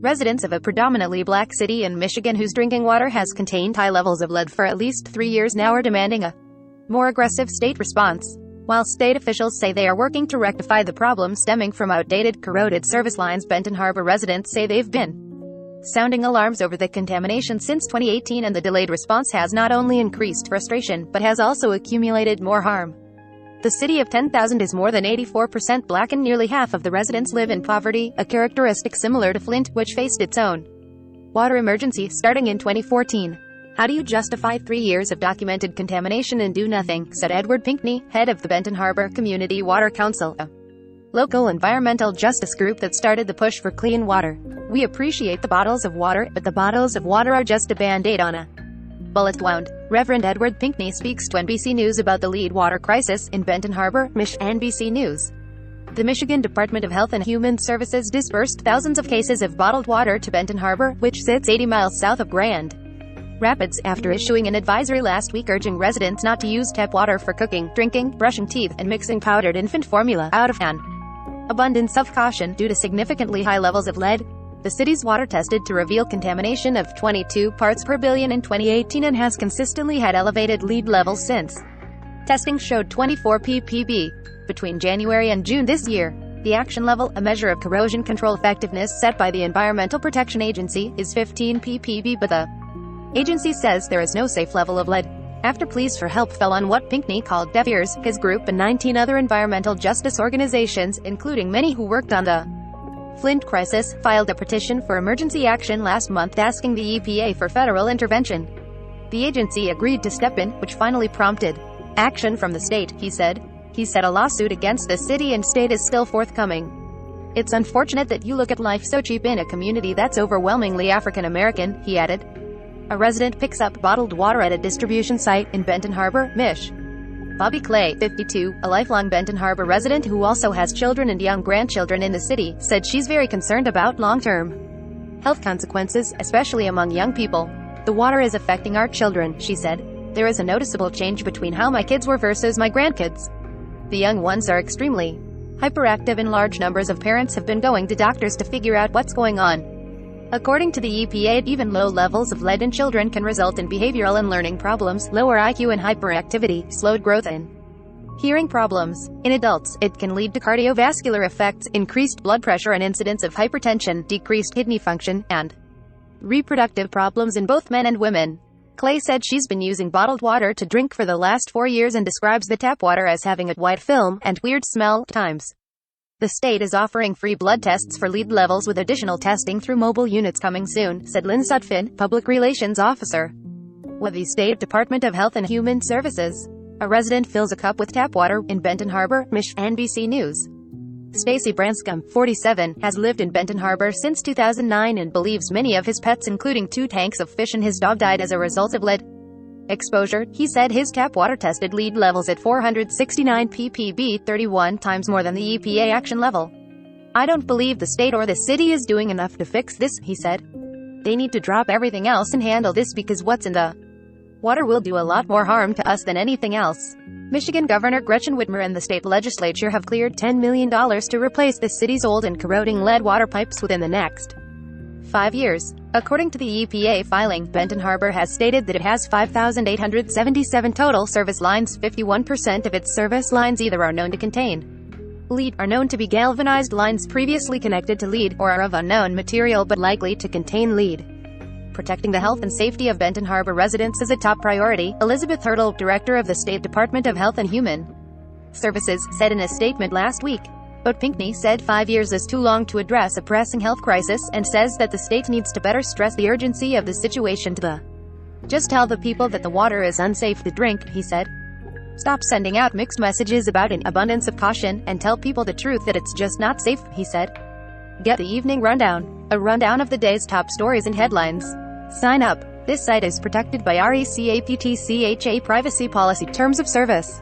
Residents of a predominantly black city in Michigan whose drinking water has contained high levels of lead for at least 3 years now are demanding a more aggressive state response. While state officials say they are working to rectify the problem stemming from outdated, corroded service lines, Benton Harbor residents say they've been sounding alarms over the contamination since 2018, and the delayed response has not only increased frustration, but has also accumulated more harm. The city of 10,000 is more than 84% black and nearly half of the residents live in poverty, a characteristic similar to Flint, which faced its own water emergency starting in 2014. "How do you justify 3 years of documented contamination and do nothing?" said Edward Pinkney, head of the Benton Harbor Community Water Council, a local environmental justice group that started the push for clean water. "We appreciate the bottles of water, but the bottles of water are just a band-aid on a bullet wound." Reverend Edward Pinkney speaks to NBC News about the lead water crisis in Benton Harbor. Mich.NBC News. The Michigan Department of Health and Human Services dispersed thousands of cases of bottled water to Benton Harbor, which sits 80 miles south of Grand Rapids, after issuing an advisory last week urging residents not to use tap water for cooking, drinking, brushing teeth, and mixing powdered infant formula, out of an abundance of caution due to significantly high levels of lead. The city's water tested to reveal contamination of 22 parts per billion in 2018 and has consistently had elevated lead levels since. Testing showed 24 ppb between January and June this year. The action level, a measure of corrosion control effectiveness set by the Environmental Protection Agency, is 15 ppb, but the agency says there is no safe level of lead. After pleas for help fell on what Pinkney called deaf ears, his group and 19 other environmental justice organizations, including many who worked on the Flintcrisis, filed a petition for emergency action last month asking the EPA for federal intervention. The agency agreed to step in, which finally prompted action from the state, he said. He said a lawsuit against the city and state is still forthcoming. "It's unfortunate that you look at life so cheap in a community that's overwhelmingly African American," he added. A resident picks up bottled water at a distribution site in Benton Harbor, Mich. Bobbie Clay, 52, a lifelong Benton Harbor resident who also has children and young grandchildren in the city, said she's very concerned about long-term health consequences, especially among young people. "The water is affecting our children," she said. "There is a noticeable change between how my kids were versus my grandkids. The young ones are extremely hyperactive and large numbers of parents have been going to doctors to figure out what's going on." According to the EPA, even low levels of lead in children can result in behavioral and learning problems, lower IQ and hyperactivity, slowed growth and hearing problems. In adults, it can lead to cardiovascular effects, increased blood pressure and incidence of hypertension, decreased kidney function, and reproductive problems in both men and women. Clay said she's been using bottled water to drink for the last 4 years and describes the tap water as having a white film and weird smell times. The state is offering free blood tests for lead levels with additional testing through mobile units coming soon, said Lynn Sutfin, public relations officer with the State Department of Health and Human Services. A resident fills a cup with tap water in Benton Harbor. Mich.NBC News. Stacey Branscumb, 47, has lived in Benton Harbor since 2009 and believes many of his pets, including 2 tanks of fish and his dog, died as a result of lead exposure. He said his tap water tested lead levels at 469 ppb, 31 times more than the EPA action level. "I don't believe the state or the city is doing enough to fix this," he said. "They need to drop everything else and handle this because what's in the water will do a lot more harm to us than anything else." Michigan Governor Gretchen Whitmer and the state legislature have cleared $10 million to replace the city's old and corroding lead water pipes within the next 5 years. According to the EPA filing, Benton Harbor has stated that it has 5,877 total service lines. 51% of its service lines either are known to contain lead, are known to be galvanized lines previously connected to lead, or are of unknown material but likely to contain lead. Protecting the health and safety of Benton Harbor residents is a top priority, Elizabeth Hurtle, director of the State Department of Health and Human Services, said in a statement last week. But Pinkney said 5 years is too long to address a pressing health crisis, and says that the state needs to better stress the urgency of the situation to the "just tell the people that the water is unsafe to drink," he said. "Stop sending out mixed messages about an abundance of caution, and tell people the truth that it's just not safe," he said. Get the evening rundown. A rundown of the day's top stories and headlines. Sign up. This site is protected by RECAPTCHA privacy policy terms of service.